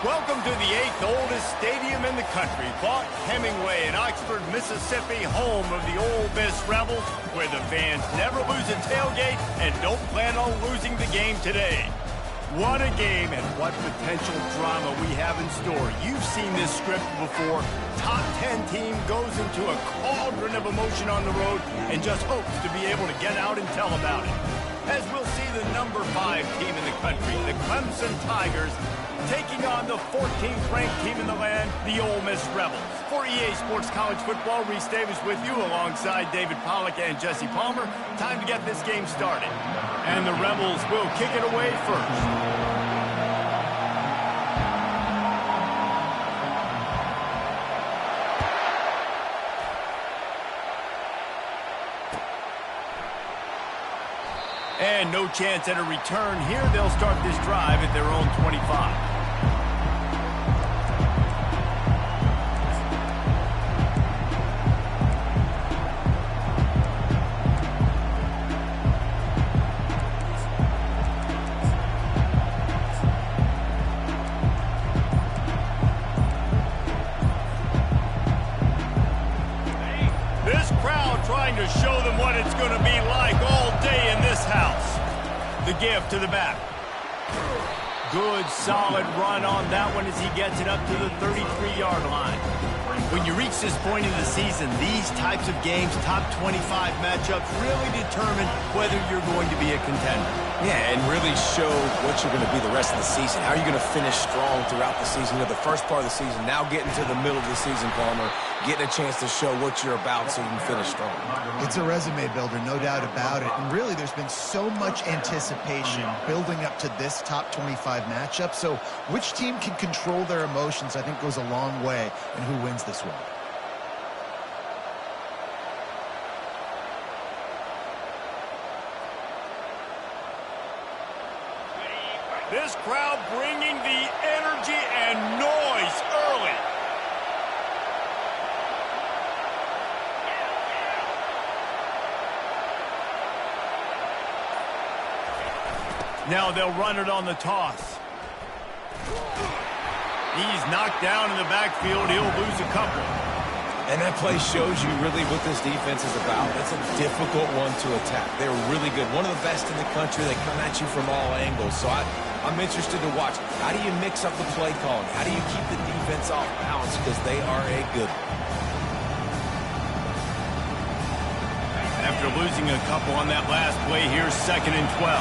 Welcome to the 8th oldest stadium in the country, Vaught Hemingway in Oxford, Mississippi, home of the Ole Miss Rebels, where the fans never lose a tailgate and don't plan on losing the game today. What a game and what potential drama we have in store. You've seen this script before. Top 10 team goes into a cauldron of emotion on the road and just hopes to be able to get out and tell about it. As we'll see the number 5 team in the country, the Clemson Tigers, taking on the 14th ranked team in the land, the Ole Miss Rebels. For EA Sports College Football, Reese Davis with you alongside David Pollack and Jesse Palmer. Time to get this game started. And the Rebels will kick it away first. And no chance at a return here. They'll start this drive at their own 25. This crowd trying to show them what it's going to be like all day in this house. The give to the back. Good, solid run on that one as he gets it up to the 33-yard line. When you reach this point in the season, these types of games, top 25 matchups, really determine whether you're going to be a contender. Yeah, and really show what you're going to be the rest of the season. How are you going to finish strong throughout the season? The first part of the season, now getting to the middle of the season, Palmer, getting a chance to show what you're about so you can finish strong. It's a resume builder, no doubt about it. And really, there's been so much anticipation building up to this top 25 matchup. So which team can control their emotions, I think, goes a long way in who wins this one. This crowd bringing the energy and noise early. Now they'll run it on the toss. He's knocked down in the backfield. He'll lose a couple. And that play shows you really what this defense is about. It's a difficult one to attack. They're really good. One of the best in the country. They come at you from all angles. So I'm interested to watch. How do you mix up the play calling? How do you keep the defense off balance? Because they are a good one. After losing a couple on that last play, here's 2nd and 12.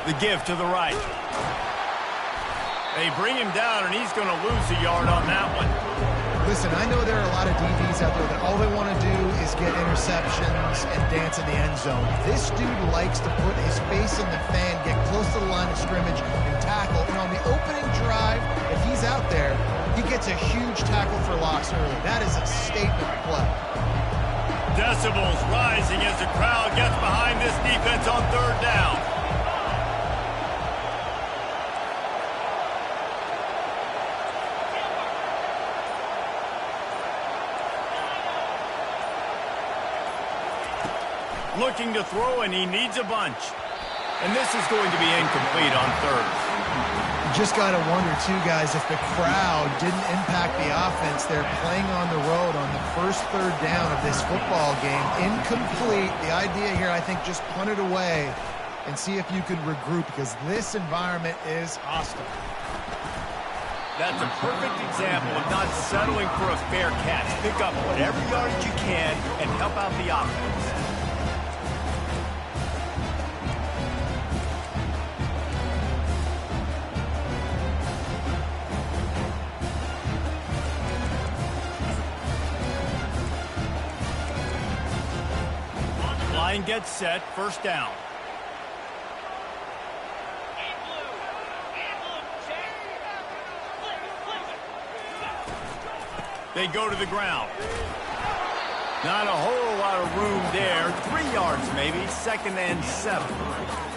The give to the right. They bring him down, and he's going to lose a yard on that one. Listen, I know there are a lot of DBs out there that all they want to do is get interceptions and dance in the end zone. This dude likes to put his face in the fan, get close to the line of scrimmage, and tackle. And on the opening drive, if he's out there, he gets a huge tackle for loss early. That is a statement play. Decibels rising as the crowd gets behind this defense on 3rd down. Looking to throw, and he needs a bunch. And this is going to be incomplete on 3rd. You just got to wonder, too, guys, if the crowd didn't impact the offense. They're playing on the road on the first 3rd down of this football game. Incomplete. The idea here, I think, just punt it away and see if you can regroup, because this environment is hostile. That's a perfect example of not settling for a fair catch. Pick up whatever yardage you can and help out the offense. Line gets set, 1st down. They go to the ground. Not a whole lot of room there. 3 yards maybe, 2nd and 7.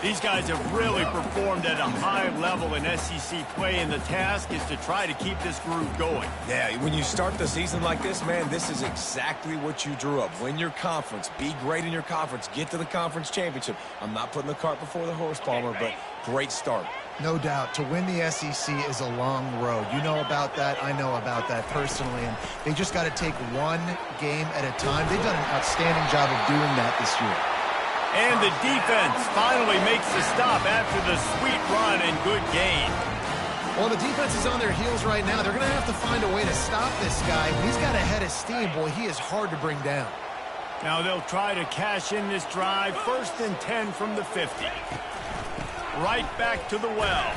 These guys have really performed at a high level in SEC play, and the task is to try to keep this groove going. Yeah, when you start the season like this, man, this is exactly what you drew up. Win your conference. Be great in your conference. Get to the conference championship. I'm not putting the cart before the horse, Palmer, but great start. No doubt. To win the SEC is a long road. You know about that. I know about that personally. And they just got to take one game at a time. They've done an outstanding job of doing that this year. And the defense finally makes the stop after the sweet run and good gain. Well, the defense is on their heels right now. They're going to have to find a way to stop this guy. He's got a head of steam. Boy, he is hard to bring down. Now they'll try to cash in this drive. 1st and 10 from the 50. Right back to the well.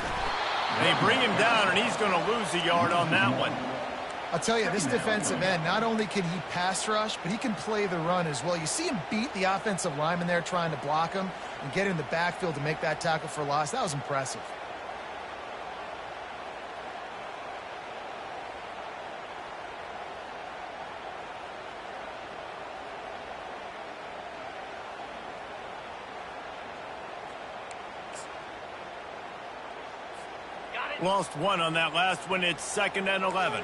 They bring him down, and he's going to lose a yard on that one. I'll tell you, this defensive end, not only can he pass rush, but he can play the run as well. You see him beat the offensive lineman there trying to block him and get in the backfield to make that tackle for loss. That was impressive. Lost one on that last one. It's 2nd and 11.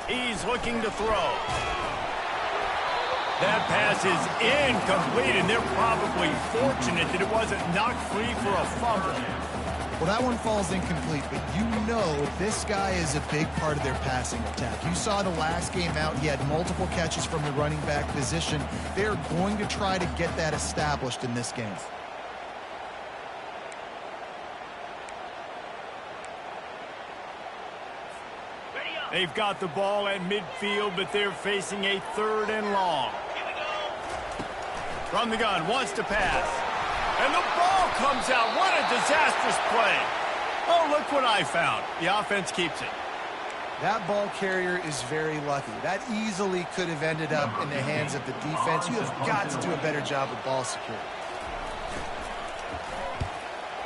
He's looking to throw. That pass is incomplete, and they're probably fortunate that it wasn't knocked free for a fumble. Well, that one falls incomplete, but you know this guy is a big part of their passing attack. You saw the last game out. He had multiple catches from the running back position. They're going to try to get that established in this game. They've got the ball at midfield, but they're facing a 3rd and long. From the gun, wants to pass. And the ball comes out. What a disastrous play. Oh, look what I found. The offense keeps it. That ball carrier is very lucky. That easily could have ended up in the hands of the defense. You have got to do a better job with ball security.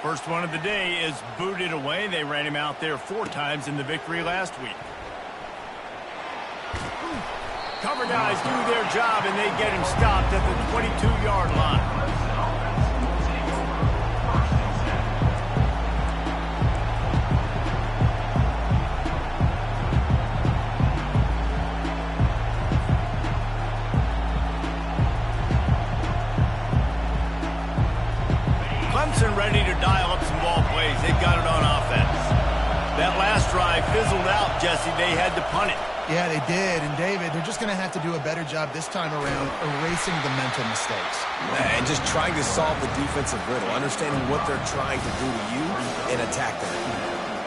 First one of the day is booted away. They ran him out there 4 times in the victory last week. Cover guys do their job, and they get him stopped at the 22-yard line. Clemson ready to dial up some ball plays. They've got it on offense. That last drive fizzled out, Jesse. They had to punt it. Yeah, they did. And, David, they're just going to have to do a better job this time around erasing the mental mistakes. And just trying to solve the defensive riddle, understanding what they're trying to do to you and attack them.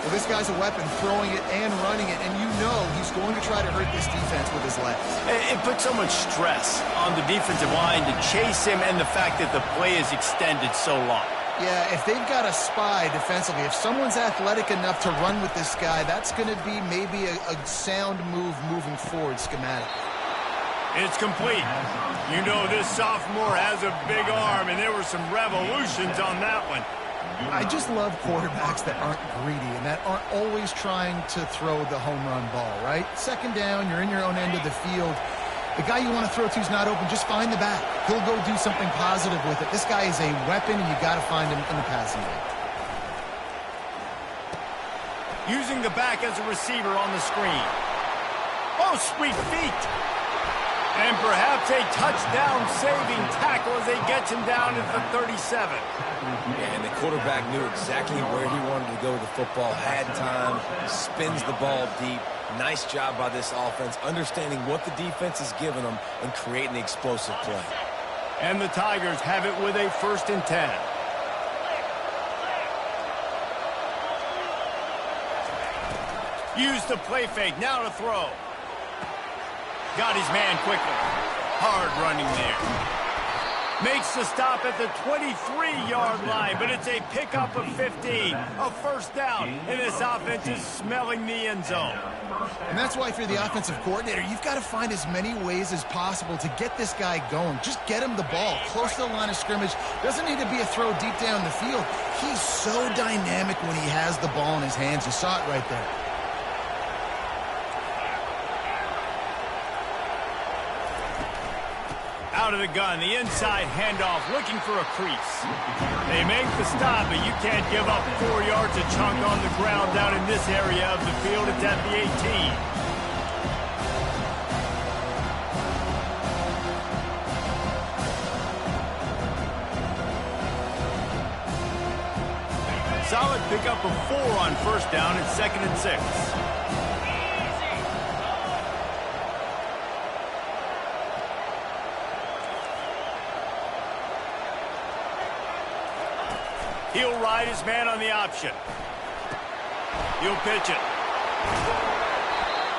Well, this guy's a weapon, throwing it and running it, and you know he's going to try to hurt this defense with his legs. It puts so much stress on the defensive line to chase him, and the fact that the play is extended so long. Yeah, if they've got a spy defensively, if someone's athletic enough to run with this guy, that's going to be maybe a sound move moving forward schematic. It's complete. You know this sophomore has a big arm, and there were some revolutions on that one. I just love quarterbacks that aren't greedy and that aren't always trying to throw the home run ball, right? 2nd down, you're in your own end of the field. The guy you want to throw to is not open. Just find the back. He'll go do something positive with it. This guy is a weapon, and you got to find him in the passing game. Using the back as a receiver on the screen. Oh, sweet feet. And perhaps a touchdown-saving tackle as they get him down at the 37. Yeah, and the quarterback knew exactly where he wanted to go with the football, had time, spins the ball deep. Nice job by this offense, understanding what the defense is giving them and creating the explosive play. And the Tigers have it with a 1st and 10. Use the play fake, now to throw. Got his man quickly. Hard running there. Makes the stop at the 23-yard line, but it's a pickup of 15. A 1st down, and this offense is smelling the end zone. And that's why if you're the offensive coordinator, you've got to find as many ways as possible to get this guy going. Just get him the ball close to the line of scrimmage. Doesn't need to be a throw deep down the field. He's so dynamic when he has the ball in his hands. You saw it right there. Out of the gun, the inside handoff, looking for a crease. They make the stop, but you can't give up 4 yards a chunk on the ground down in this area of the field. It's at the 18. Solid pickup of 4 on first down and 2nd and 6. He'll ride his man on the option. He'll pitch it.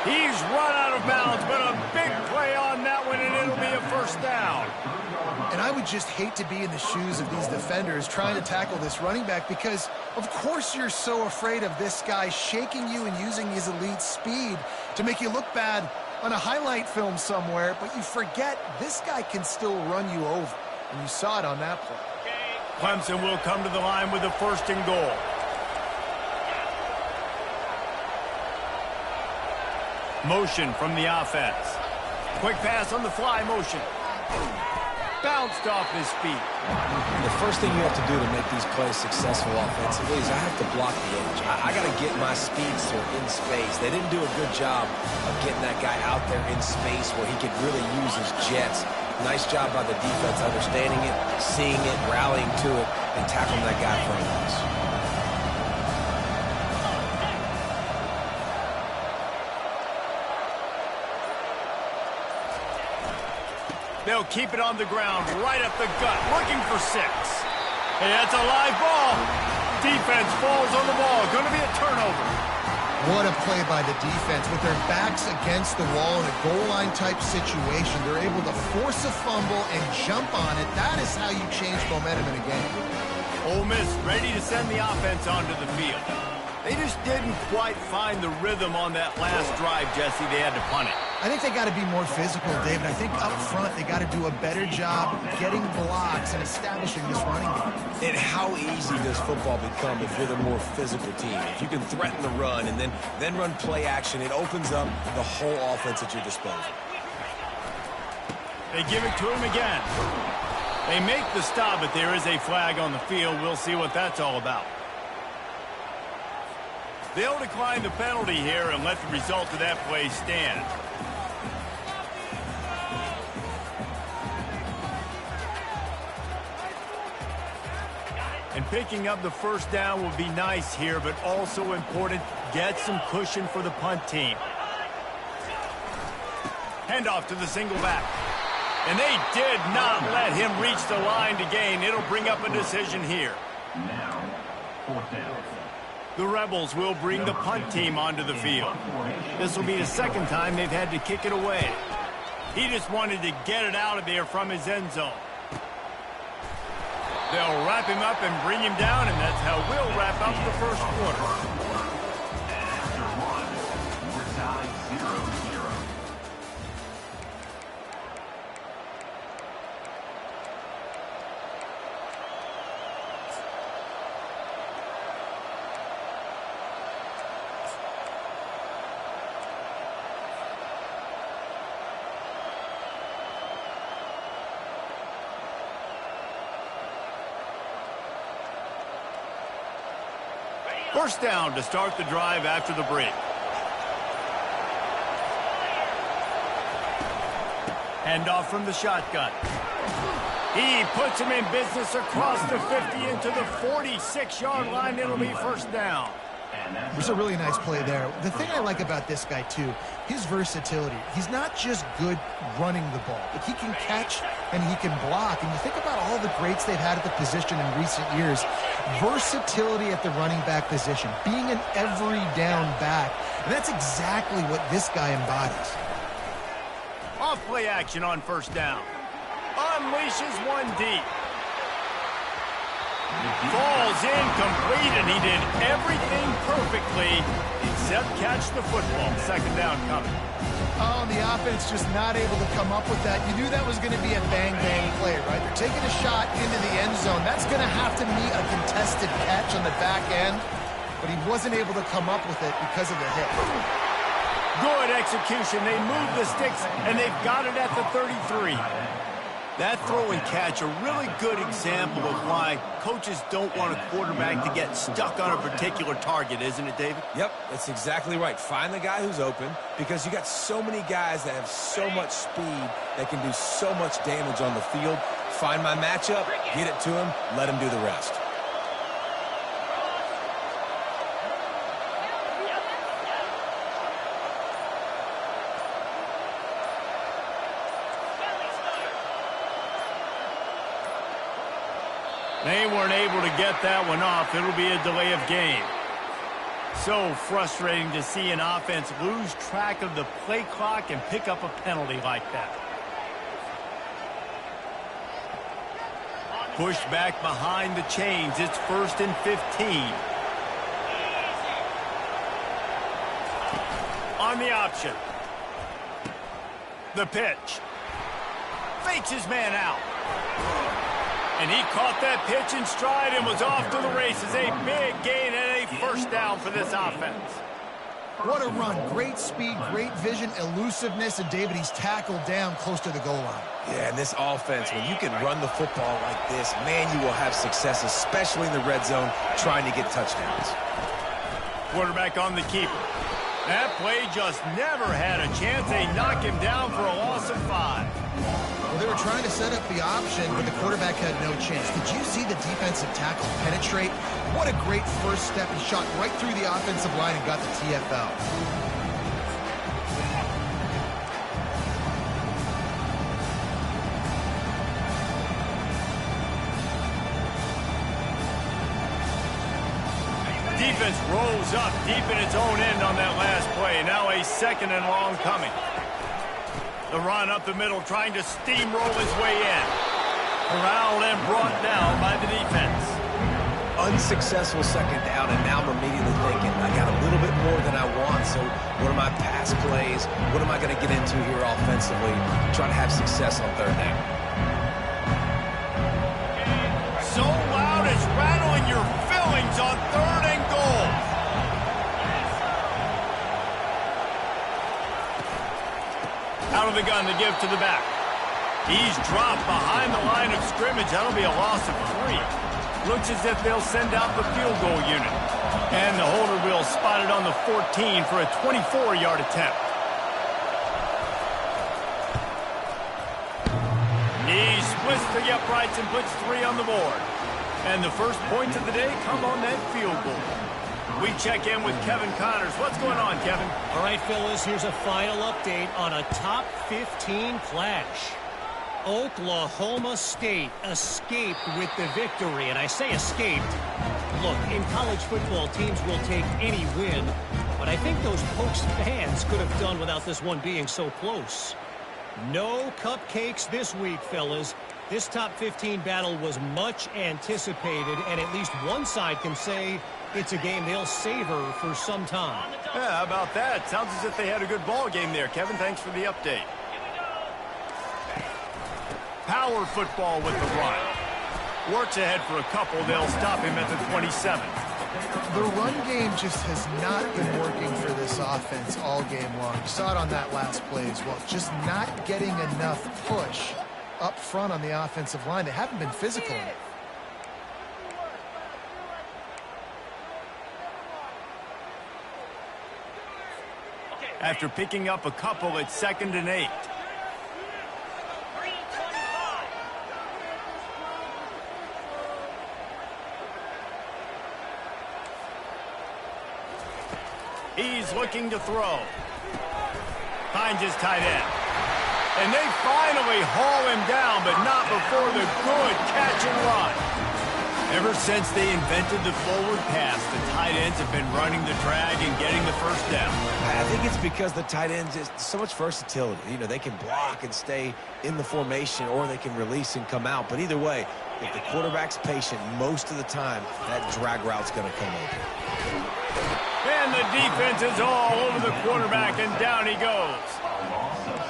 He's run out of bounds, but a big play on that one, and it'll be a first down. And I would just hate to be in the shoes of these defenders trying to tackle this running back because, of course, you're so afraid of this guy shaking you and using his elite speed to make you look bad on a highlight film somewhere, but you forget this guy can still run you over, and you saw it on that play. Clemson will come to the line with a 1st and goal. Motion from the offense. Quick pass on the fly motion. Bounced off his feet. The first thing you have to do to make these plays successful offensively is I have to block the edge. I got to get my speedster in space. They didn't do a good job of getting that guy out there in space where he could really use his jets. Nice job by the defense understanding it, seeing it, rallying to it, and tackling that guy for a loss. They'll keep it on the ground, right up the gut, looking for 6. Hey, that's a live ball. Defense falls on the ball. Going to be a turnover. What a play by the defense. With their backs against the wall in a goal line type situation, they're able to force a fumble and jump on it. That is how you change momentum in a game. Ole Miss ready to send the offense onto the field. They just didn't quite find the rhythm on that last drive, Jesse. They had to punt it. I think they got to be more physical, David. I think up front they got to do a better job getting blocks and establishing this running game. And how easy does football become if you're the more physical team? If you can threaten the run and then run play action, it opens up the whole offense at your disposal. They give it to him again. They make the stop, but there is a flag on the field. We'll see what that's all about. They'll decline the penalty here and let the result of that play stand. And picking up the first down will be nice here, but also important, get some cushion for the punt team. Handoff to the single back. And they did not let him reach the line to gain. It'll bring up a decision here. Now, 4th down. The Rebels will bring the punt team onto the field. This will be the 2nd time they've had to kick it away. He just wanted to get it out of there from his end zone. They'll wrap him up and bring him down, and that's how we'll wrap up the first quarter. After 1, we're tied 0-0. First down to start the drive after the break. Handoff from the shotgun. He puts him in business across the 50 into the 46-yard line. It'll be first down. It was a really nice play there. The thing I like about this guy, too, his versatility. He's not just good running the ball, but he can catch and he can block. And you think about all the greats they've had at the position in recent years. Versatility at the running back position, being an every down back. And that's exactly what this guy embodies. Off play action on first down. Unleashes one deep. Falls incomplete, and he did everything perfectly except catch the football. Second down coming. Oh, and the offense just not able to come up with that. You knew that was going to be a bang-bang play, right? They're taking a shot into the end zone. That's going to have to meet a contested catch on the back end, but he wasn't able to come up with it because of the hit. Good execution. They move the sticks, and they've got it at the 33. That throw and catch, a really good example of why coaches don't want a quarterback to get stuck on a particular target, isn't it, David? Yep, that's exactly right. Find the guy who's open, because you got so many guys that have so much speed that can do so much damage on the field. Find my matchup, get it to him, let him do the rest. They weren't able to get that one off. It'll be a delay of game. So frustrating to see an offense lose track of the play clock and pick up a penalty like that. Pushed back behind the chains. It's 1st and 15. On the option. The pitch. Fakes his man out. And he caught that pitch in stride and was off to the races. A big gain and a first down for this offense. What a run. Great speed, great vision, elusiveness, and David, he's tackled down close to the goal line. Yeah, and this offense, when you can run the football like this, man, you will have success, especially in the red zone, trying to get touchdowns. Quarterback on the keeper. That play just never had a chance. They knock him down for a loss of 5. Well, they were trying to set up the option, but the quarterback had no chance. Did you see the defensive tackle penetrate? What a great first step. He shot right through the offensive line and got the TFL. Defense rolls up deep in its own end on that last play. Now a 2nd and long coming. The run up the middle, trying to steamroll his way in. Corralled and brought down by the defense. Unsuccessful 2nd down, and now I'm immediately thinking, I got a little bit more than I want, so what are my pass plays? What am I going to get into here offensively? Try to have success on 3rd down. So loud it's rattling your fillings on 3rd and goal. Out of the gun to give to the back. He's dropped behind the line of scrimmage. That'll be a loss of 3. Looks as if they'll send out the field goal unit. And the holder will spot it on the 14 for a 24-yard attempt. He splits the uprights and puts 3 on the board. And the first points of the day come on that field goal. We check in with Kevin Connors. What's going on, Kevin? All right, fellas, here's a final update on a top 15 clash. Oklahoma State escaped with the victory, and I say escaped. Look, in college football, teams will take any win, but I think those Pokes fans could have done without this one being so close. No cupcakes this week, fellas. This top 15 battle was much anticipated, and at least one side can say it's a game they'll savor for some time. Yeah, how about that? Sounds as if they had a good ball game there, Kevin. Thanks for the update. Power football with the run. Works ahead for a couple. They'll stop him at the 27. The run game just has not been working for this offense all game long. You saw it on that last play as well. Just not getting enough push up front on the offensive line. They haven't been physical enough. After picking up a couple, it's 2nd and 8. He's looking to throw. Finds his tight end. And they finally haul him down, but not before the good catch and run. Ever since they invented the forward pass, the tight ends have been running the drag and getting the first down. I think it's because the tight ends is so much versatility. You know, they can block and stay in the formation, or they can release and come out. But either way, if the quarterback's patient most of the time, that drag route's going to come open. And the defense is all over the quarterback, and down he goes.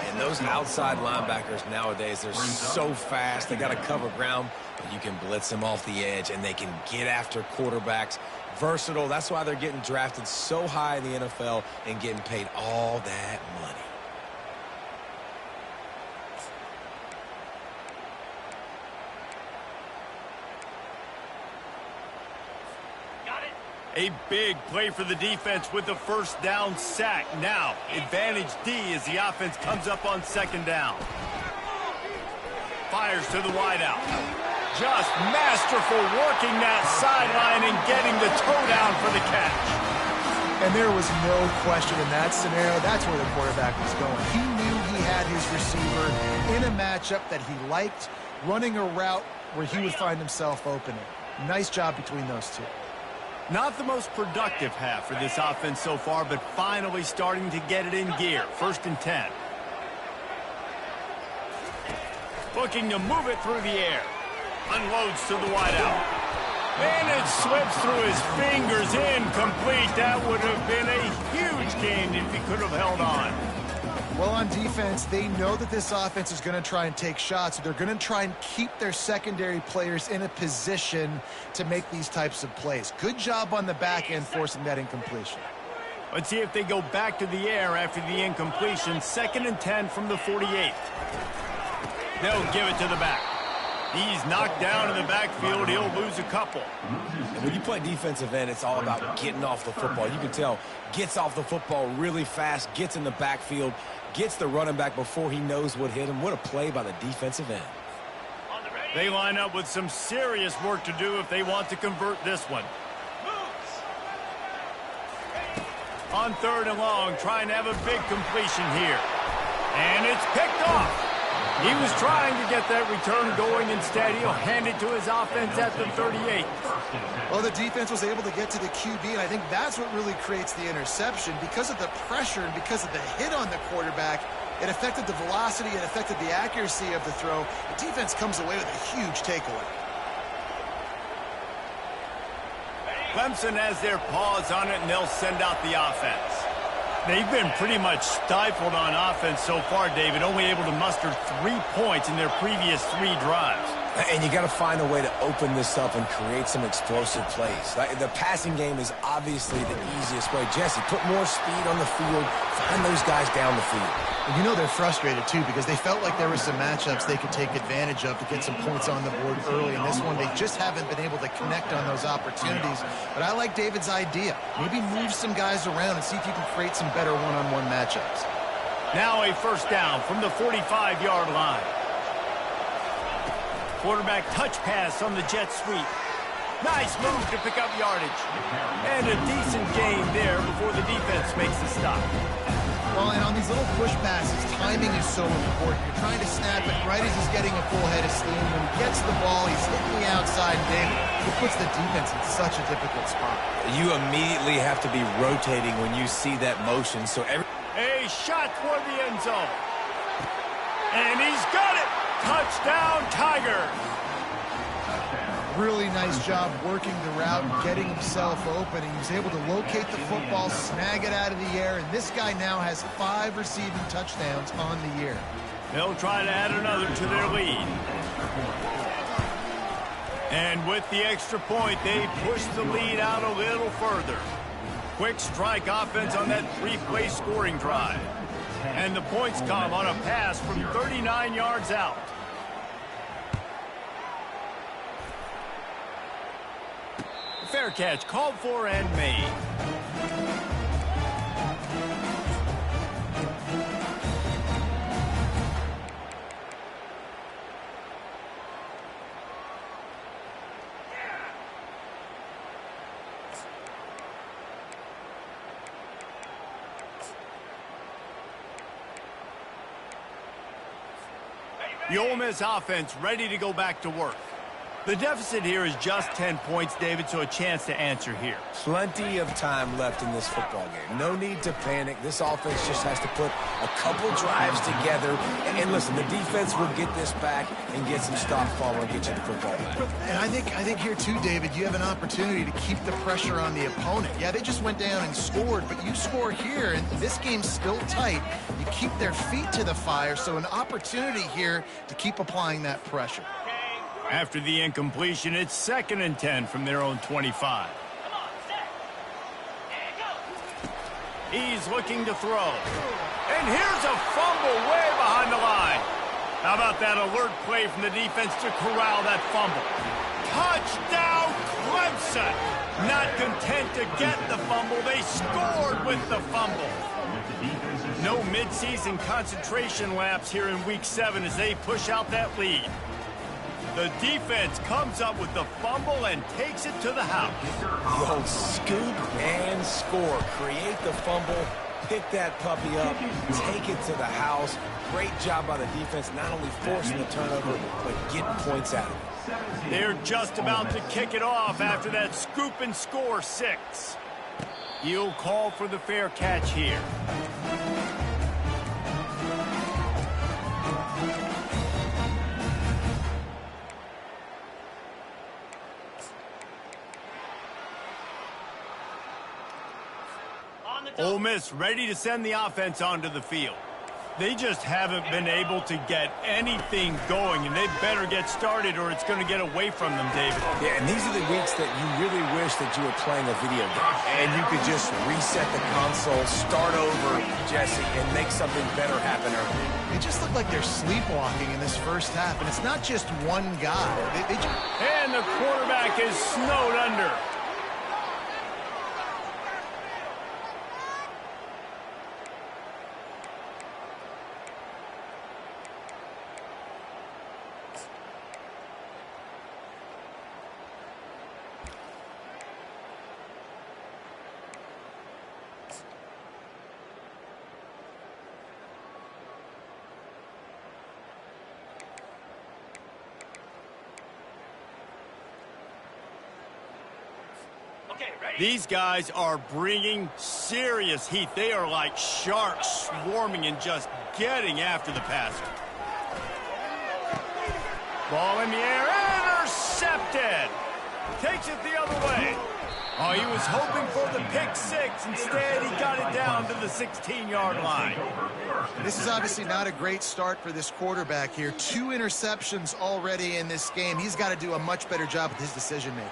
And those outside linebackers nowadays, they're so fast. They got to cover ground, but you can blitz them off the edge, and they can get after quarterbacks. Versatile. That's why they're getting drafted so high in the NFL and getting paid all that money. A big play for the defense with the first down sack. Now, advantage D as the offense comes up on second down. Fires to the wideout. Just masterful working that sideline and getting the toe down for the catch. And there was no question in that scenario. That's where the quarterback was going. He knew he had his receiver in a matchup that he liked, running a route where he would find himself opening. Nice job between those two. Not the most productive half for this offense so far, but finally starting to get it in gear. 1st and 10. Looking to move it through the air. Unloads to the wideout. And it slips through his fingers, incomplete. That would have been a huge gain if he could have held on. Well, on defense, they know that this offense is going to try and take shots. So they're going to try and keep their secondary players in a position to make these types of plays. Good job on the back end forcing that incompletion. Let's see if they go back to the air after the incompletion. 2nd and 10 from the 48th. They'll give it to the back. He's knocked down in the backfield. He'll lose a couple. And when you play defensive end, it's all about getting off the football. You can tell, gets off the football really fast, gets in the backfield, gets the running back before he knows what hit him. What a play by the defensive end. They line up with some serious work to do if they want to convert this one. On 3rd and long, trying to have a big completion here. And it's picked off. He was trying to get that return going. Instead, he'll hand it to his offense at the 38. Well, the defense was able to get to the QB, and I think that's what really creates the interception. Because of the pressure and because of the hit on the quarterback, it affected the velocity, it affected the accuracy of the throw. The defense comes away with a huge takeaway. Clemson has their paws on it, and they'll send out the offense. They've been pretty much stifled on offense so far, David, only able to muster 3 points in their previous 3 drives. And you got to find a way to open this up and create some explosive plays. The passing game is obviously the easiest way. Jesse, put more speed on the field, find those guys down the field. And you know they're frustrated, too, because they felt like there were some matchups they could take advantage of to get some points on the board early. In this one, they just haven't been able to connect on those opportunities. But I like David's idea. Maybe move some guys around and see if you can create some better one-on-one matchups. Now a 1st down from the 45-yard line. Quarterback touch pass on the jet sweep. Nice move to pick up yardage. And a decent gain there before the defense makes the stop. Well, and on these little push passes, timing is so important. You're trying to snap it right as he's getting a full head of steam. When he gets the ball, he's hitting the outside big. It puts the defense in such a difficult spot. You immediately have to be rotating when you see that motion. So a shot toward the end zone. And he's got it. Touchdown, Tigers. Really nice job working the route and getting himself open. He was able to locate the football, snag it out of the air, and this guy now has 5 receiving touchdowns on the year. They'll try to add another to their lead. And with the extra point, they push the lead out a little further. Quick strike offense on that 3-play scoring drive. And the points come on a pass from 39 yards out. Fair catch called for and made. The Ole Miss offense ready to go back to work. The deficit here is just 10 points, David, so a chance to answer here. Plenty of time left in this football game. No need to panic. This offense just has to put a couple drives together. And listen, the defense will get this back and get some stop follow and get you the football back. And I think here too, David, you have an opportunity to keep the pressure on the opponent. Yeah, they just went down and scored, but you score here, and this game's still tight. You keep their feet to the fire, so an opportunity here to keep applying that pressure. After the incompletion, it's 2nd and 10 from their own 25. He's looking to throw. And here's a fumble way behind the line. How about that alert play from the defense to corral that fumble? Touchdown, Clemson! Not content to get the fumble, they scored with the fumble. No midseason concentration lapse here in Week 7 as they push out that lead. The defense comes up with the fumble and takes it to the house. The old scoop and score. Create the fumble, pick that puppy up, take it to the house. Great job by the defense, not only forcing the turnover, but getting points out of it. They're just about to kick it off after that scoop and score 6. He'll call for the fair catch here. Ole Miss ready to send the offense onto the field. They just haven't been able to get anything going, and they better get started or it's going to get away from them, David. Yeah, and these are the weeks that you really wish that you were playing a video game. And you could just reset the console, start over, Jesse, and make something better happen early. They just look like they're sleepwalking in this first half, and it's not just one guy. And the quarterback is snowed under. These guys are bringing serious heat. They are like sharks swarming and just getting after the passer. Ball in the air, intercepted. Takes it the other way. Oh, he was hoping for the pick 6. Instead, he got it down to the 16-yard line. This is obviously not a great start for this quarterback here. 2 interceptions already in this game. He's got to do a much better job with his decision-making.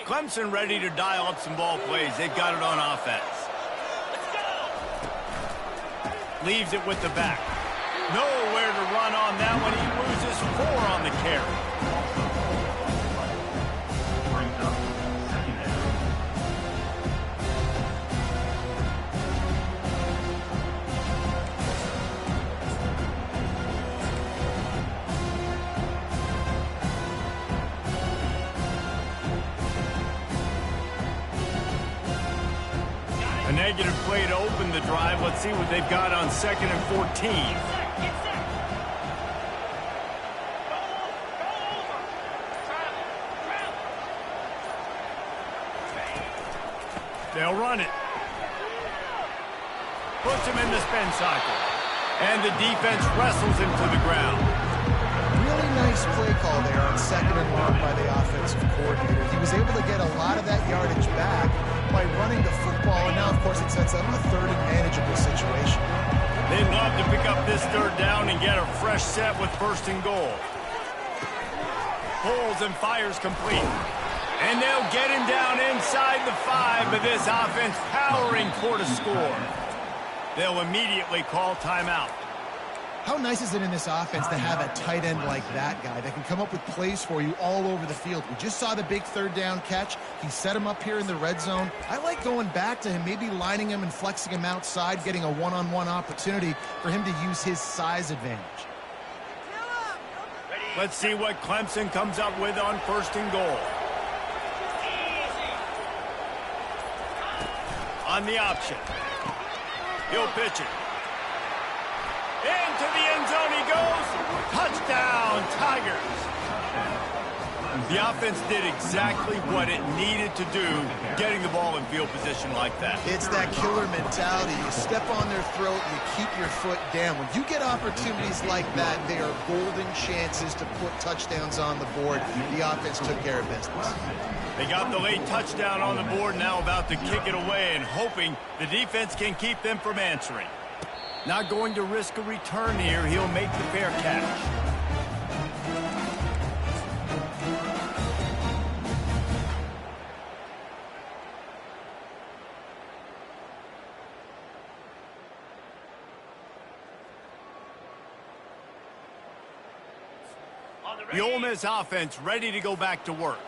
Clemson ready to dial up some ball plays. They've got it on offense. Leaves it with the back. Nowhere to run on that one. He loses 4 on the carry. Brings up second down. A negative play to open the drive. Let's see what they've got on 2nd and 14. They'll run it. Puts him in the spin cycle. And the defense wrestles him to the ground. Really nice play call there on 2nd and long by the offensive coordinator. He was able to get a lot of that yardage back by running the football, and now, of course, it sets up a 3rd and manageable situation. They'd love to pick up this 3rd down and get a fresh set with 1st and goal. Pulls and fires complete. And they'll get him down inside the 5, but this offense powering for the score. They'll immediately call timeout. How nice is it in this offense to have a tight end like that guy that can come up with plays for you all over the field? We just saw the big 3rd down catch. He set him up here in the red zone. I like going back to him, maybe lining him and flexing him outside, getting a one-on-one opportunity for him to use his size advantage. Let's see what Clemson comes up with on 1st and goal. On the option. He'll pitch it. Into the end zone he goes. Touchdown, Tigers. The offense did exactly what it needed to do, getting the ball in field position like that. It's that killer mentality. You step on their throat and you keep your foot down. When you get opportunities like that, they are golden chances to put touchdowns on the board. The offense took care of business. They got the late touchdown on the board, now about to kick it away and hoping the defense can keep them from answering. Not going to risk a return here. He'll make the fair catch. The Ole Miss offense ready to go back to work.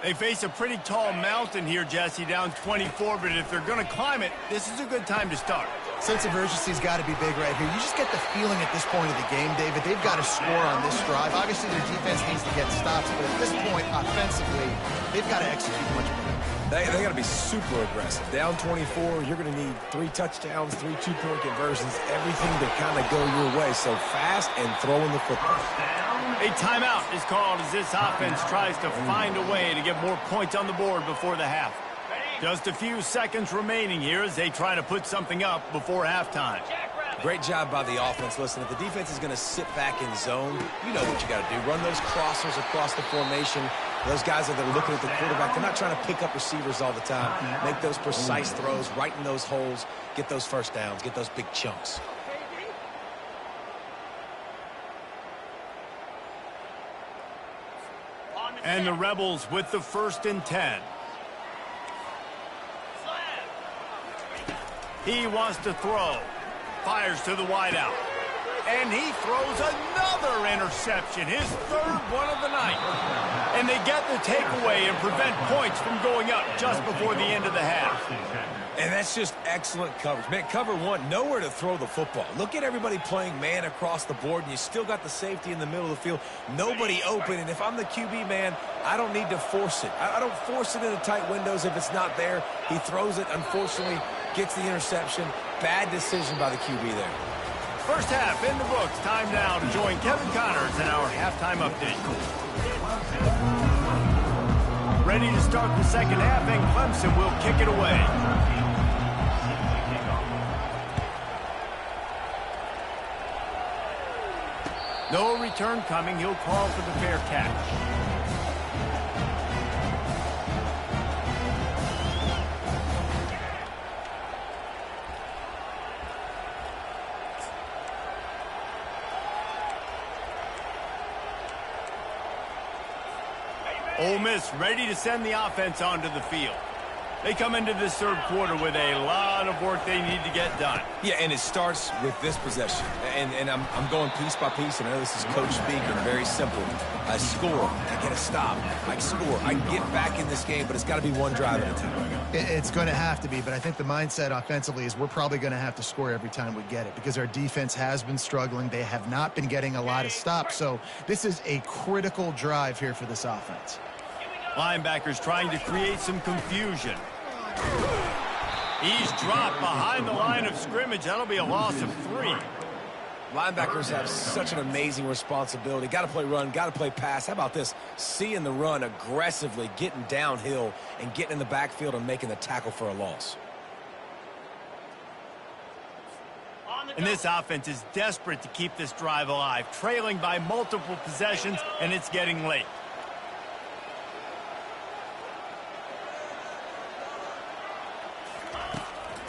They face a pretty tall mountain here, Jesse, down 24, but if they're going to climb it, this is a good time to start. Sense of urgency's got to be big right here. You just get the feeling at this point of the game, David, they've got to score on this drive. Obviously, their defense needs to get stops, but at this point, offensively, they've got to execute much better. They got to be super aggressive. Down 24, you're going to need 3 touchdowns, 3 two-point conversions, everything to kind of go your way. So fast and throwing the football. A timeout is called as this offense tries to find a way to get more points on the board before the half. Just a few seconds remaining here as they try to put something up before halftime. Great job by the offense. Listen, if the defense is going to sit back in zone, you know what you got to do. Run those crossers across the formation. Those guys that are looking at the quarterback, they're not trying to pick up receivers all the time. Make those precise throws, right in those holes, get those first downs, get those big chunks. And the Rebels with the 1st and 10. He wants to throw. Fires to the wideout. And he throws another interception, his 3rd one of the night. And they get the takeaway and prevent points from going up just before the end of the half. And that's just excellent coverage. Man, cover 1, nowhere to throw the football. Look at everybody playing man across the board, and you still got the safety in the middle of the field. Nobody open, and if I'm the QB, man, I don't need to force it. I don't force it into tight windows if it's not there. He throws it, unfortunately, gets the interception. Bad decision by the QB there. First half in the books. Time now to join Kevin Connors in our halftime update. Ready to start the second half, and Clemson will kick it away. No return coming. He'll call for the fair catch. Ole Miss ready to send the offense onto the field. They come into this 3rd quarter with a lot of work they need to get done. Yeah, and it starts with this possession. And I'm going piece by piece, and I know this is coach speaking, very simple. I score, I get a stop, I score, I get back in this game, but it's got to be one drive at a time. It's going to have to be, but I think the mindset offensively is we're probably going to have to score every time we get it because our defense has been struggling. They have not been getting a lot of stops, so this is a critical drive here for this offense. Linebackers trying to create some confusion. He's dropped behind the line of scrimmage. That'll be a loss of 3. Linebackers have such an amazing responsibility. Got to play run, got to play pass. How about this? Seeing the run aggressively, getting downhill, and getting in the backfield and making the tackle for a loss. And this offense is desperate to keep this drive alive, trailing by multiple possessions, and it's getting late.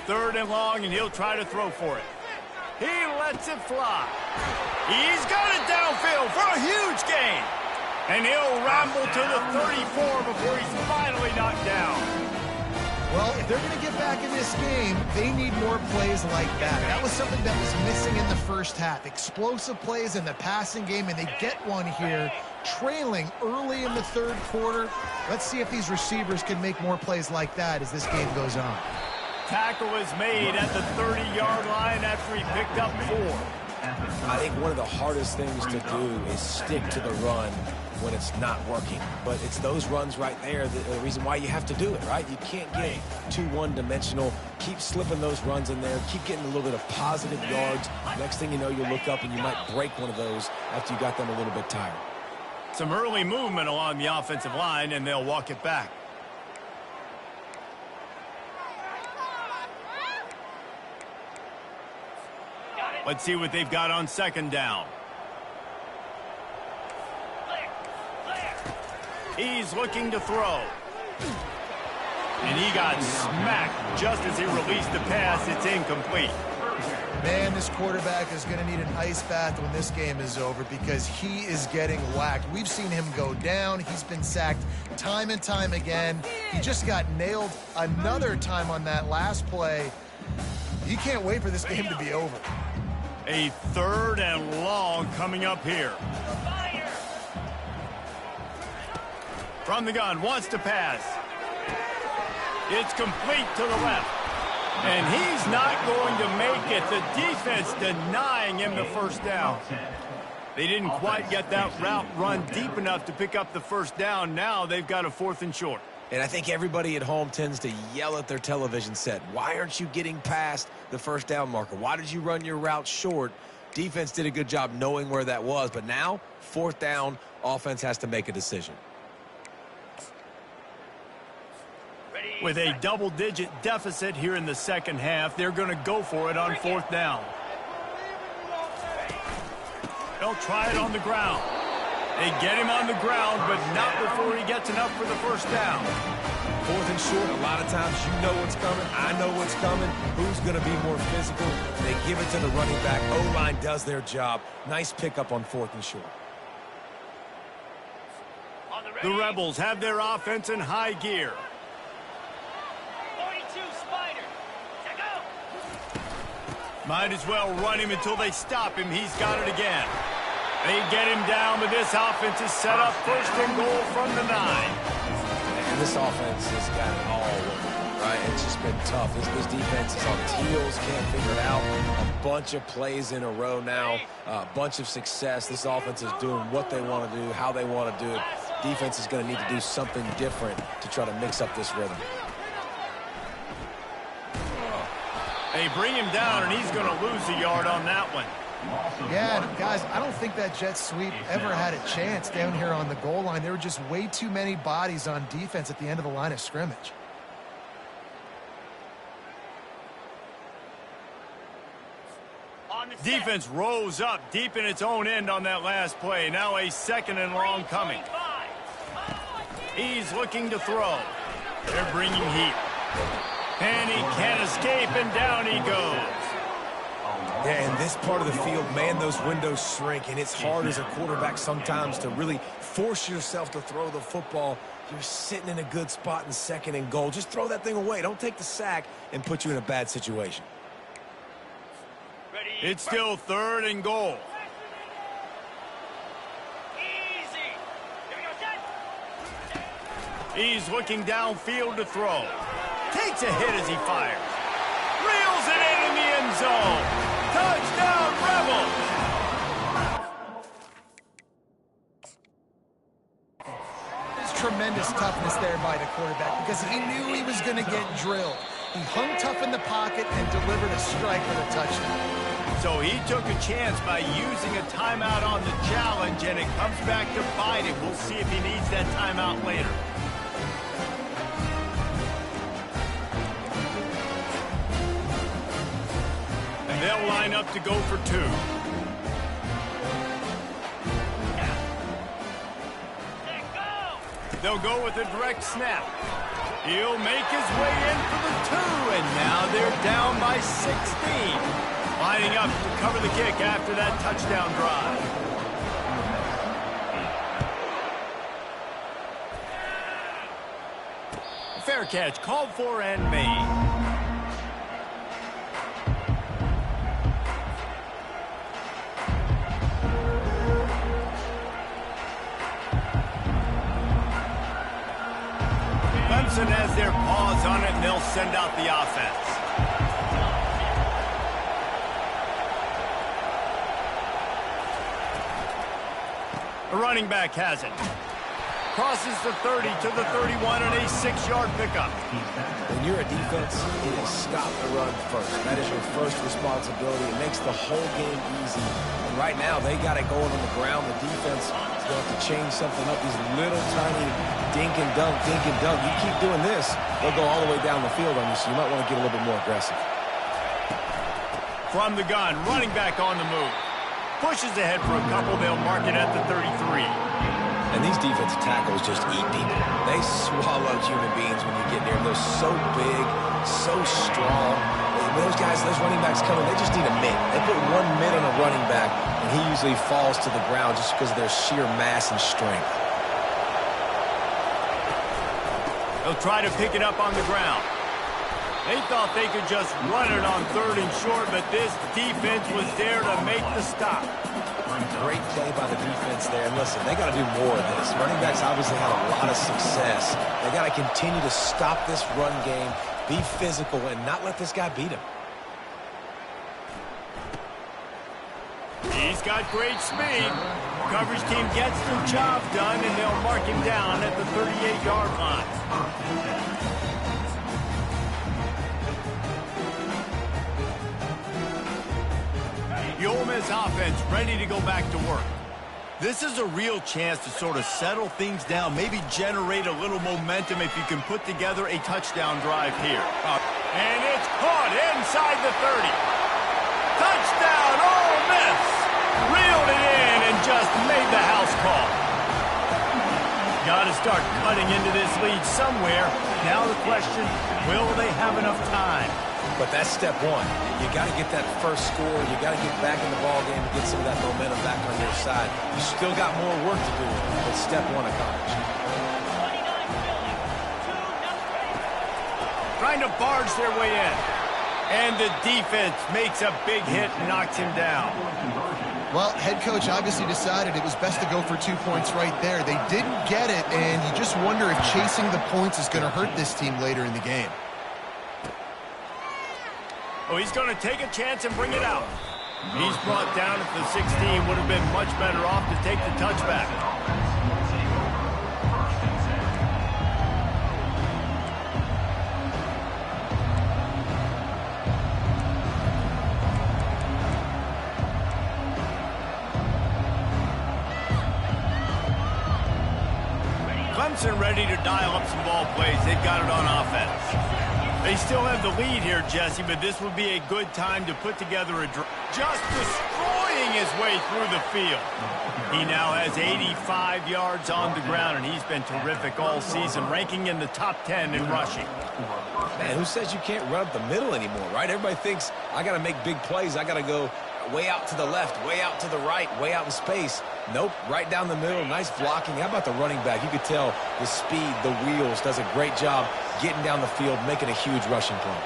Third and long, and he'll try to throw for it. He lets it fly. He's got it downfield for a huge gain. And he'll ramble to the 34 before he's finally knocked down. Well, if they're going to get back in this game, they need more plays like that. That was something that was missing in the first half. Explosive plays in the passing game, and they get one here, trailing early in the 3rd quarter. Let's see if these receivers can make more plays like that as this game goes on. Tackle is made at the 30-yard line after he picked up 4. I think one of the hardest things to do is stick to the run when it's not working. But it's those runs right there, the reason why you have to do it, right? You can't get too one-dimensional. Keep slipping those runs in there. Keep getting a little bit of positive yards. Next thing you know, you look up and you might break one of those after you got them a little bit tired. Some early movement along the offensive line, and they'll walk it back. Let's see what they've got on 2nd down. He's looking to throw. And he got smacked just as he released the pass. It's incomplete. Man, this quarterback is going to need an ice bath when this game is over because he is getting whacked. We've seen him go down. He's been sacked time and time again. He just got nailed another time on that last play. He can't wait for this game to be over. A 3rd and long coming up here. From the gun, wants to pass. It's complete to the left. And he's not going to make it. The defense denying him the first down. They didn't quite get that route run deep enough to pick up the first down. Now they've got a 4th and short. And I think everybody at home tends to yell at their television set. Why aren't you getting past the first down marker? Why did you run your route short? Defense did a good job knowing where that was. But now, 4th down, offense has to make a decision. With a double-digit deficit here in the second half, they're going to go for it on 4th down. They'll try it on the ground. They get him on the ground, but not before he gets enough for the first down. 4th and short, a lot of times you know what's coming. I know what's coming. Who's going to be more physical? They give it to the running back. O-line does their job. Nice pickup on 4th and short. The Rebels have their offense in high gear. 42 Spider. Go. Might as well run him until they stop him. He's got it again. They get him down, but this offense is set up 1st and goal from the 9. And this offense has got it all working, right? It's just been tough. This defense is on its heels, can't figure it out. A bunch of plays in a row now, a bunch of success. This offense is doing what they want to do, how they want to do it. Defense is going to need to do something different to try to mix up this rhythm. They bring him down, and he's going to lose a yard on that one. Yeah, and guys, I don't think that jet sweep ever had a chance down here on the goal line. There were just way too many bodies on defense at the end of the line of scrimmage. Defense rose up deep in its own end on that last play. Now a 2nd and long coming. He's looking to throw. They're bringing heat. And he can't escape, and down he goes. Yeah, in this part of the field, man, those windows shrink, and it's hard as a quarterback sometimes to really force yourself to throw the football. You're sitting in a good spot in 2nd and goal. Just throw that thing away. Don't take the sack and put you in a bad situation. It's still 3rd and goal. Easy. Here we go, set. He's looking downfield to throw. Takes a hit as he fires. Reels it in the end zone. Touchdown, Rebels! There's tremendous toughness there by the quarterback because he knew he was going to get drilled. He hung tough in the pocket and delivered a strike for the touchdown. So he took a chance by using a timeout on the challenge, and it comes back to bite him. We'll see if he needs that timeout later. And they'll line up to go for 2. They'll go with a direct snap. He'll make his way in for the 2, and now they're down by 16. Lining up to cover the kick after that touchdown drive. Fair catch called for and made. Clemson has their paws on it, and they'll send out the offense. The running back has it. Crosses the 30 to the 31 and a 6-yard pickup. When you're a defense, it is stop the run first. That is your first responsibility. It makes the whole game easy. And right now, they got it going on the ground. The defense is going to have to change something up. These little tiny dink and dunk, dink and dunk. You keep doing this, they'll go all the way down the field on you, so you might want to get a little bit more aggressive. From the gun, running back on the move. Pushes ahead for a couple. They'll mark it at the 33. And these defensive tackles just eat people. They swallow human beings when you get near them. They're so big, so strong. When those guys, those running backs coming, they just need a mitt. They put 1 mitt on a running back, and he usually falls to the ground just because of their sheer mass and strength. They'll try to pick it up on the ground. They thought they could just run it on 3rd and short, but this defense was there to make the stop. Great play by the defense there. And listen, they got to do more of this. Running backs obviously had a lot of success. They got to continue to stop this run game, be physical, and not let this guy beat him. He's got great speed. Coverage team gets the job done, and they'll mark him down at the 38-yard line. The Ole Miss offense ready to go back to work. This is a real chance to sort of settle things down, maybe generate a little momentum if you can put together a touchdown drive here. And it's caught inside the 30. Touchdown, Ole Miss! Reeled it in and just made the house call. Got to start cutting into this lead somewhere. Now the question, will they have enough time? But that's step one. You got to get that first score. You got to get back in the ball game and get some of that momentum back on your side. You still got more work to do, but step one accomplished. Trying to barge their way in. And the defense makes a big hit and knocks him down. Well, head coach obviously decided it was best to go for 2 points right there. They didn't get it, and you just wonder if chasing the points is going to hurt this team later in the game. Oh, he's going to take a chance and bring it out. He's brought down at the 16. Would have been much better off to take the touchback. Clemson ready to dial up some ball plays. They've got it on offense. They still have the lead here, Jesse, but this would be a good time to put together a drive. Just destroying his way through the field. He now has 85 yards on the ground, and he's been terrific all season, ranking in the top 10 in rushing. Man, who says you can't run up the middle anymore, right? Everybody thinks, I got to make big plays. I got to go way out to the left, way out to the right, way out in space. Nope, right down the middle, nice blocking. How about the running back? You could tell the speed, the wheels, does a great job getting down the field, making a huge rushing play.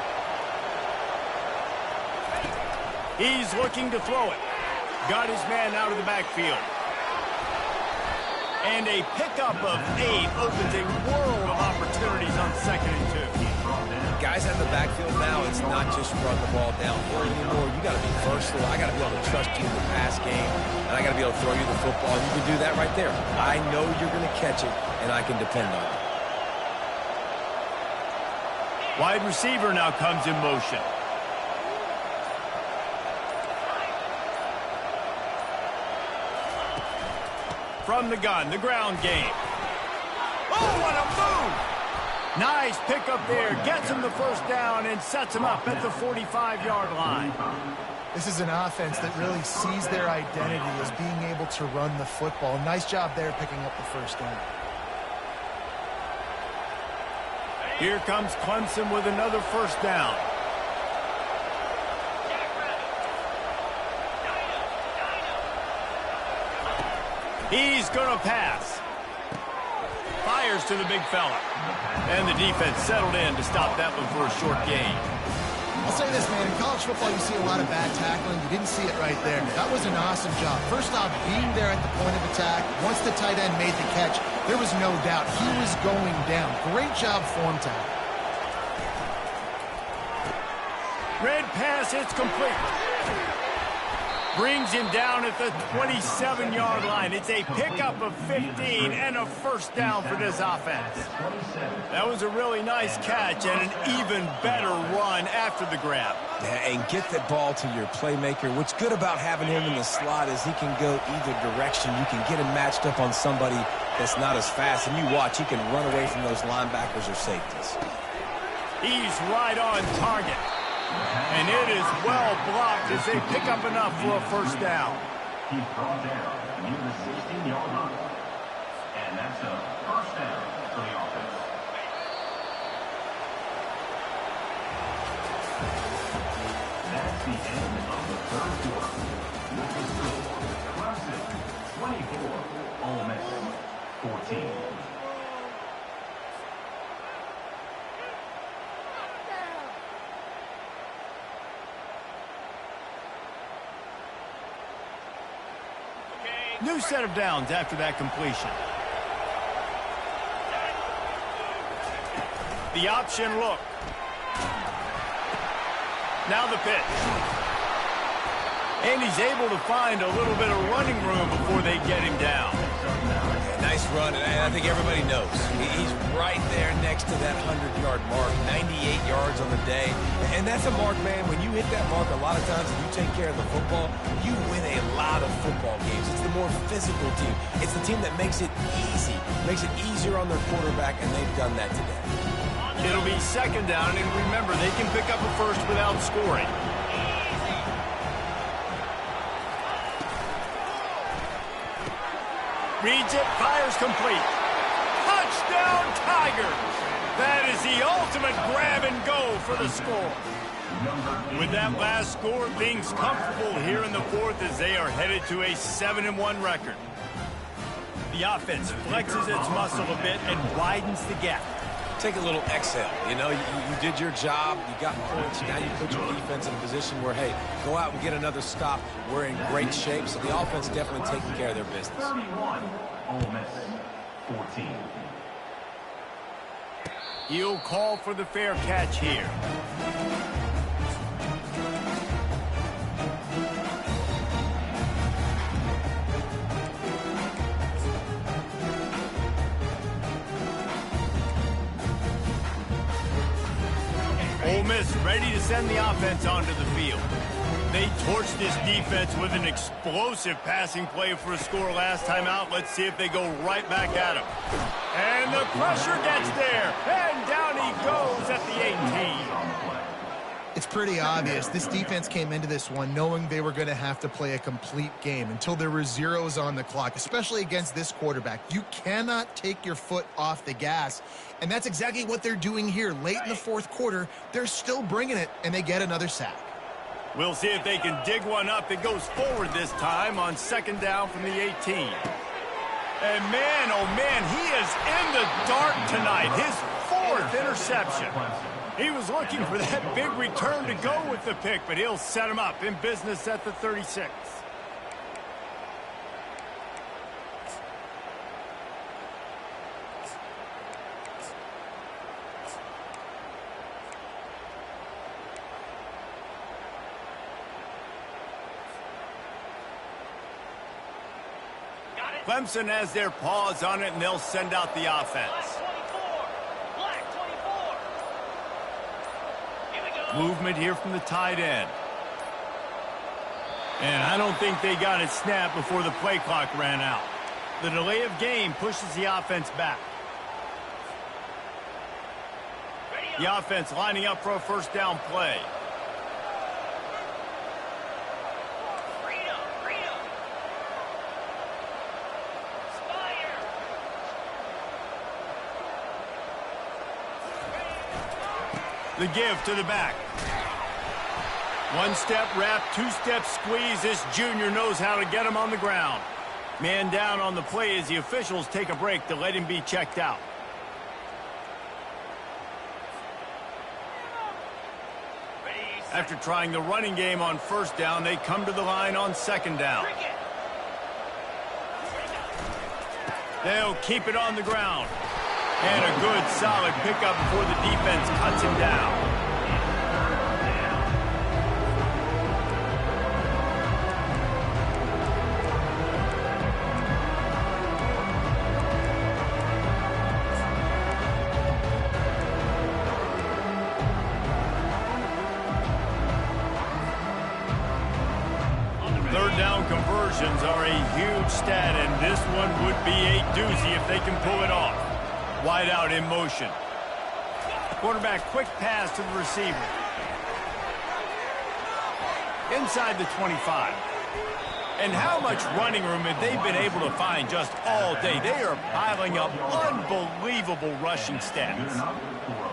He's looking to throw it. Got his man out of the backfield. And a pickup of 8 opens a world of opportunities on 2nd and 2. Guys out in the backfield now, it's not just run the ball downfield anymore. You got to be versatile. I got to be able to trust you in the pass game, and I got to be able to throw you the football. And you can do that right there. I know you're going to catch it, and I can depend on it. Wide receiver now comes in motion. From the gun, the ground game. Oh, what a move! Nice pickup there. Gets him the first down and sets him up at the 45-yard line. This is an offense that really sees their identity as being able to run the football. Nice job there picking up the first down. Here comes Clemson with another first down. He's going to pass. Fires to the big fella. And the defense settled in to stop that one for a short gain. I'll say this, man. In college football, you see a lot of bad tackling. You didn't see it right there. That was an awesome job. First off, being there at the point of attack. Once the tight end made the catch, there was no doubt he was going down. Great job form tackle. Red pass, it's complete. Brings him down at the 27-yard line. It's a pickup of 15 and a first down for this offense. That was a really nice catch and an even better run after the grab. Yeah, and get the ball to your playmaker. What's good about having him in the slot is he can go either direction. You can get him matched up on somebody that's not as fast, and you watch, he can run away from those linebackers or safeties. He's right on target. And it is well blocked as they pick up enough for a first down. He's brought down near the 16-yard line. And that's a first down for the offense. That's the end of the third quarter. With the score, Clemson 24, Ole Miss 14. New set of downs after that completion. The option look. Now the pitch. And he's able to find a little bit of running room before they get him down. Nice run, and I think everybody knows. He's right there next to that 100-yard mark, 98 yards on the day. And that's a mark, man. When you hit that mark, a lot of times, if you take care of the football, you win a lot of football games. It's the more physical team. It's the team that makes it easy, makes it easier on their quarterback, and they've done that today. It'll be second down, and remember, they can pick up a first without scoring. Reads it, fires complete. Touchdown, Tigers! That is the ultimate grab and go for the score. With that last score, things comfortable here in the fourth as they are headed to a 7-1 record. The offense flexes its muscle a bit and widens the gap. Take a little exhale. You know, you did your job. You got points. Now you put your defense in a position where, hey, go out and get another stop. We're in great shape. So the offense definitely taking care of their business. 31, Ole Miss, 14. He'll call for the fair catch here. Ole Miss ready to send the offense onto the field. They torched this defense with an explosive passing play for a score last time out. Let's see if they go right back at him. And the pressure gets there. And down he goes at the 18. It's pretty obvious. This defense came into this one knowing they were going to have to play a complete game until there were zeros on the clock, especially against this quarterback. You cannot take your foot off the gas, and that's exactly what they're doing here. Late in the fourth quarter, they're still bringing it, and they get another sack. We'll see if they can dig one up. It goes forward this time on second down from the 18. And man, oh man, he is in the dark tonight. His fourth interception. He was looking for that big return to go with the pick, but he'll set him up in business at the 36. Clemson has their paws on it, and they'll send out the offense. Movement here from the tight end. And I don't think they got it snapped before the play clock ran out. The delay of game pushes the offense back. The offense lining up for a first down play. The give to the back. One step wrap, two step squeeze. This junior knows how to get him on the ground. Man down on the play as the officials take a break to let him be checked out. After trying the running game on first down, they come to the line on second down. They'll keep it on the ground. And a good, solid pickup before the defense cuts him down. Third down conversions are a huge stat, and this one would be a doozy if they can pull it off. Wide out in motion. Quarterback quick pass to the receiver. Inside the 25. And how much running room have they been able to find just all day? They are piling up unbelievable rushing stats.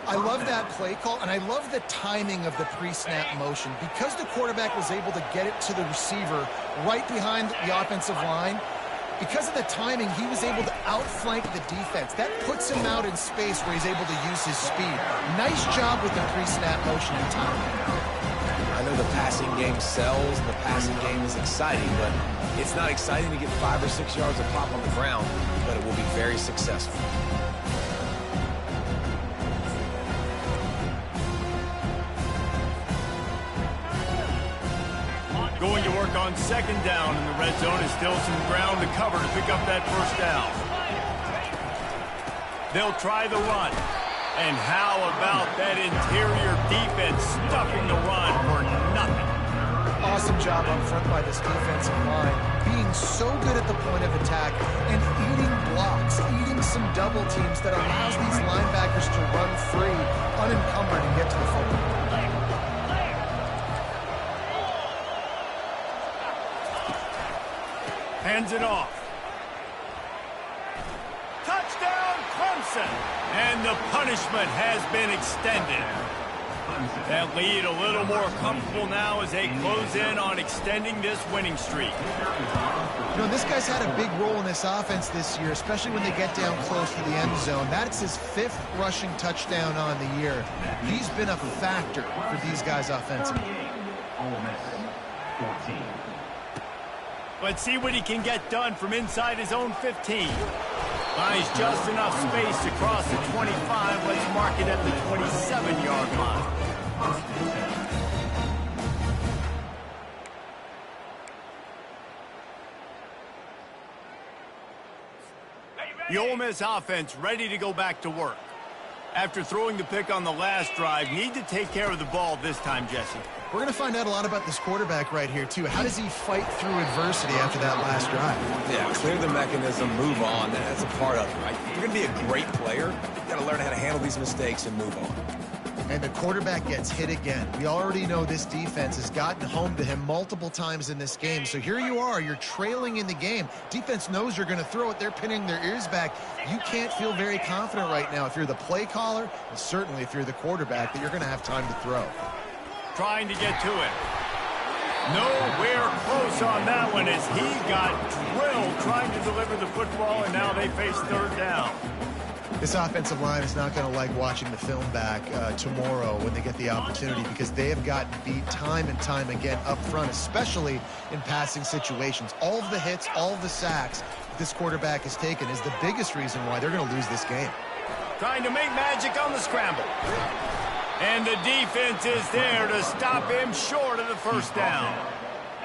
I love that play call, and I love the timing of the pre-snap motion. Because the quarterback was able to get it to the receiver right behind the offensive line, because of the timing, he was able to outflank the defense. That puts him out in space where he's able to use his speed. Nice job with the pre-snap motion and timing. I know the passing game sells and the passing game is exciting, but It's not exciting to get 5 or 6 yards of pop on the ground, but it will be very successful. Going to work on second down in the red zone is still some ground to cover to pick up that first down. They'll try the run. And how about that interior defense stuffing the run for nothing? Awesome job up front by this defensive line, being so good at the point of attack and eating blocks, eating some double teams that allows these linebackers to run free, unencumbered, and get to the football. Hands it off. Touchdown, Clemson. And the punishment has been extended. That lead a little more comfortable now as they close in on extending this winning streak. You know, this guy's had a big role in this offense this year, especially when they get down close to the end zone. That's his 5th rushing touchdown on the year. He's been a factor for these guys offensively. Let's see what he can get done from inside his own 15. Finds just enough space across the 25. Let's mark it at the 27-yard line. The Ole Miss offense ready to go back to work. After throwing the pick on the last drive, need to take care of the ball this time, Jesse. We're going to find out a lot about this quarterback right here, too. How does he fight through adversity after that last drive? Yeah, clear the mechanism, move on. That's a part of it, right? If you're going to be a great player, you've got to learn how to handle these mistakes and move on. And the quarterback gets hit again. We already know this defense has gotten home to him multiple times in this game. So here you are, you're trailing in the game. Defense knows you're going to throw it. They're pinning their ears back. You can't feel very confident right now if you're the play caller, and certainly if you're the quarterback, that you're going to have time to throw. Trying to get to it. Nowhere close on that one as he got drilled trying to deliver the football, and now they face third down. This offensive line is not going to like watching the film back tomorrow when they get the opportunity, because they have gotten beat time and time again up front, especially in passing situations. All of the hits, all of the sacks that this quarterback has taken is the biggest reason why they're going to lose this game. Trying to make magic on the scramble. And the defense is there to stop him short of the first down.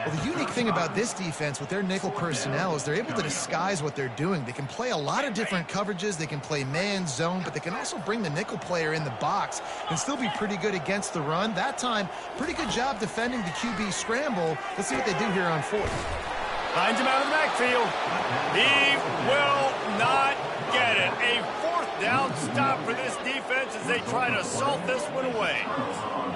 Well, the unique thing about this defense with their nickel personnel is they're able to disguise what they're doing. They can play a lot of different coverages. They can play man, zone, but they can also bring the nickel player in the box and still be pretty good against the run. That time, pretty good job defending the QB scramble. Let's see what they do here on fourth. Finds him out of the backfield. He will not get it. A fourth down stop for this defense as they try to salt this one away.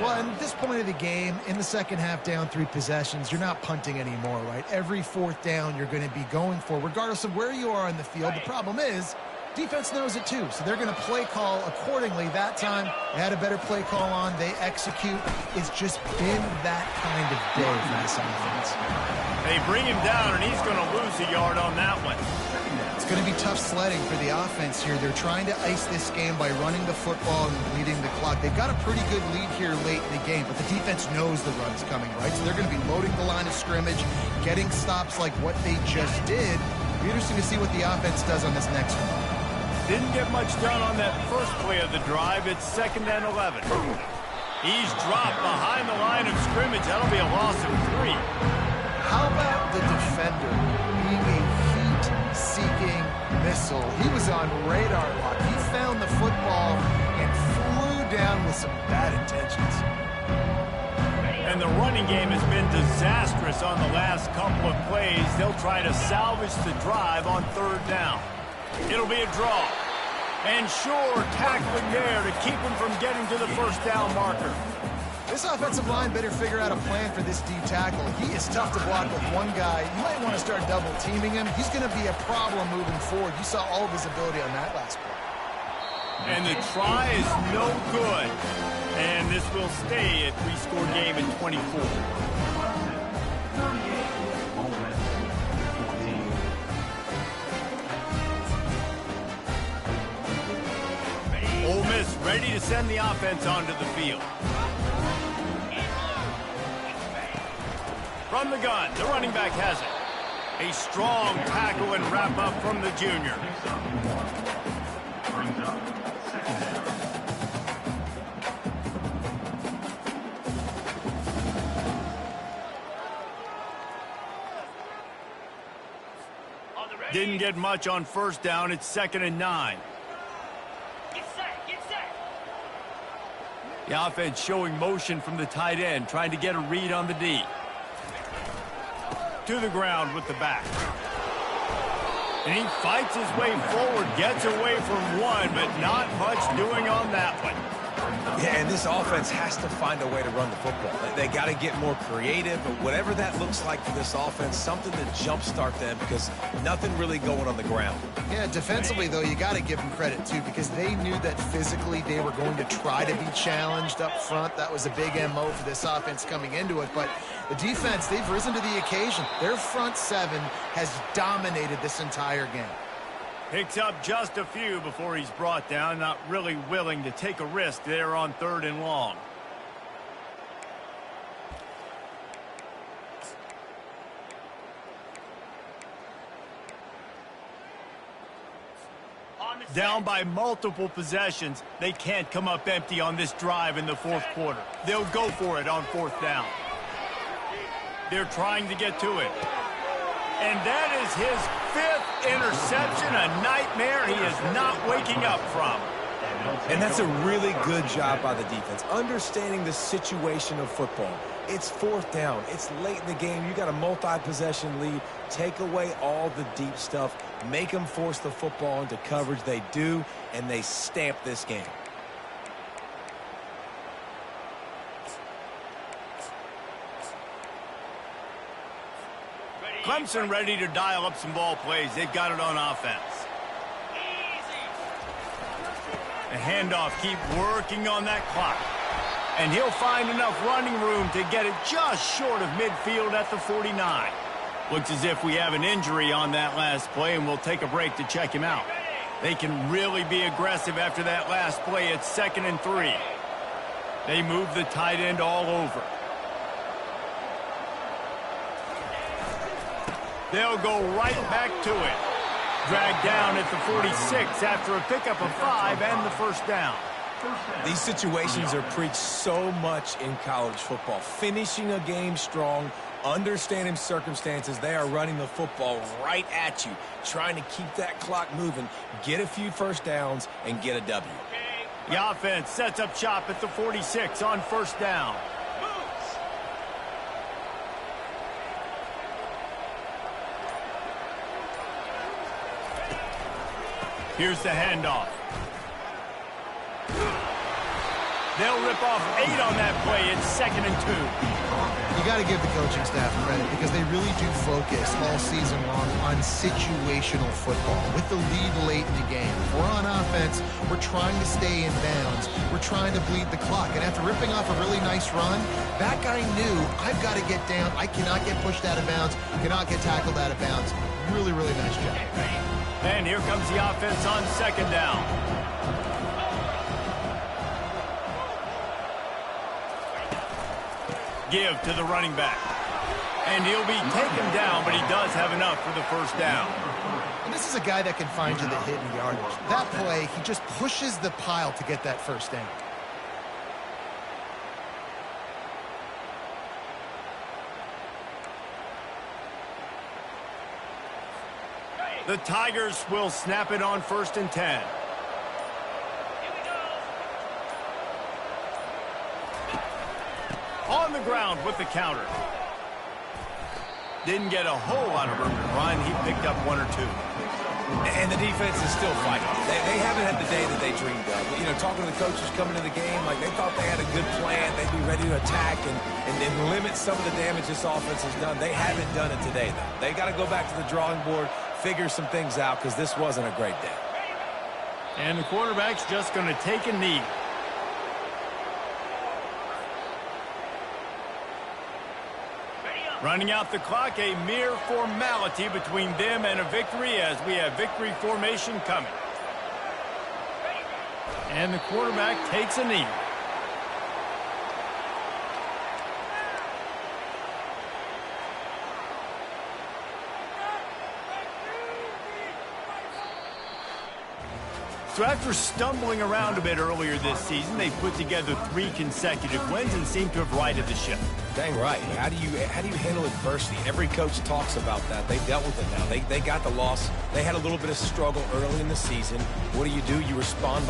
Well, at this point of the game, in the second half, down 3 possessions, you're not punting anymore, right? Every fourth down you're going to be going for, regardless of where you are in the field. The problem is, defense knows it too, so they're going to play call accordingly. That time, they had a better play call on. They execute. It's just been that kind of day for this offense. They bring him down, and he's going to lose a yard on that one. It's going to be tough sledding for the offense here. They're trying to ice this game by running the football and bleeding the clock. They've got a pretty good lead here late in the game, but the defense knows the run's coming, right? So they're going to be loading the line of scrimmage, getting stops like what they just did. It'll be interesting to see what the offense does on this next one. Didn't get much done on that first play of the drive. It's 2nd and 11. He's dropped behind the line of scrimmage. That'll be a loss of 3. How about the defender being a heat-seeking missile? He was on radar lock. He found the football and flew down with some bad intentions. And the running game has been disastrous on the last couple of plays. They'll try to salvage the drive on 3rd down. It'll be a draw. And sure, tackling there to keep him from getting to the first down marker. This offensive line better figure out a plan for this D tackle. He is tough to block with one guy. You might want to start double teaming him. He's going to be a problem moving forward. You saw all of his ability on that last play. And the try is no good. And this will stay a 3-score game in 24. Ole Miss ready to send the offense onto the field. From the gun, the running back has it. A strong tackle and wrap up from the junior. Brings up second down. On the ready. Didn't get much on first down. It's 2nd and 9. Get set, get set. The offense showing motion from the tight end, trying to get a read on the D. To the ground with the back. And he fights his way forward, gets away from one, but not much doing on that one. Yeah, and this offense has to find a way to run the football. They got to get more creative, but whatever that looks like for this offense, something to jumpstart them because nothing really going on the ground. Yeah, defensively, though, you got to give them credit, too, because they knew that physically they were going to try to be challenged up front. That was a big MO for this offense coming into it. But the defense, they've risen to the occasion. Their front seven has dominated this entire game. Picks up just a few before he's brought down, not really willing to take a risk there on 3rd and long. On the Down set. by multiple possessions, they can't come up empty on this drive in the 4th quarter. They'll go for it on 4th down. They're trying to get to it. And that is his 5th interception, a nightmare he is not waking up from. And that's a really good job by the defense, understanding the situation of football. It's 4th down. It's late in the game. You got a multi-possession lead. Take away all the deep stuff. Make them force the football into coverage. They do, and they stamp this game. Clemson ready to dial up some ball plays. They've got it on offense. Easy. The handoff, keep working on that clock. And he'll find enough running room to get it just short of midfield at the 49. Looks as if we have an injury on that last play, and we'll take a break to check him out. They can really be aggressive after that last play. It's 2nd and 3. They move the tight end all over. They'll go right back to it. Dragged down at the 46 after a pickup of 5 and the 1st down. These situations are preached so much in college football. Finishing a game strong, understanding circumstances. They are running the football right at you, trying to keep that clock moving, get a few 1st downs, and get a W. The offense sets up shop at the 46 on 1st down. Here's the handoff. They'll rip off 8 on that play. It's 2nd and 2. You got to give the coaching staff credit because they really do focus all season long on situational football with the lead late in the game. If we're on offense, we're trying to stay in bounds. We're trying to bleed the clock. And after ripping off a really nice run, that guy knew, I've got to get down. I cannot get pushed out of bounds, cannot get tackled out of bounds. Really, really nice job. And here comes the offense on 2nd down. Give to the running back. And he'll be taken down, but he does have enough for the 1st down. And this is a guy that can find you the hidden yardage. That play, he just pushes the pile to get that 1st down. The Tigers will snap it on 1st and 10. Here we go. On the ground with the counter. Didn't get a whole lot of room to run. He picked up 1 or 2. And the defense is still fighting. They haven't had the day that they dreamed of. You know, talking to the coaches coming to the game, like they thought they had a good plan. They'd be ready to attack and then limit some of the damage this offense has done. They haven't done it today, though. They got to go back to the drawing board, figure some things out, because this wasn't a great day. And the quarterback's just going to take a knee. Running out the clock, a mere formality between them and a victory as we have victory formation coming. And the quarterback takes a knee. So after stumbling around a bit earlier this season, they put together 3 consecutive wins and seem to have righted the ship. Dang right. How do you handle adversity? Every coach talks about that. They've dealt with it now. They got the loss. They had a little bit of struggle early in the season. What do? You respond by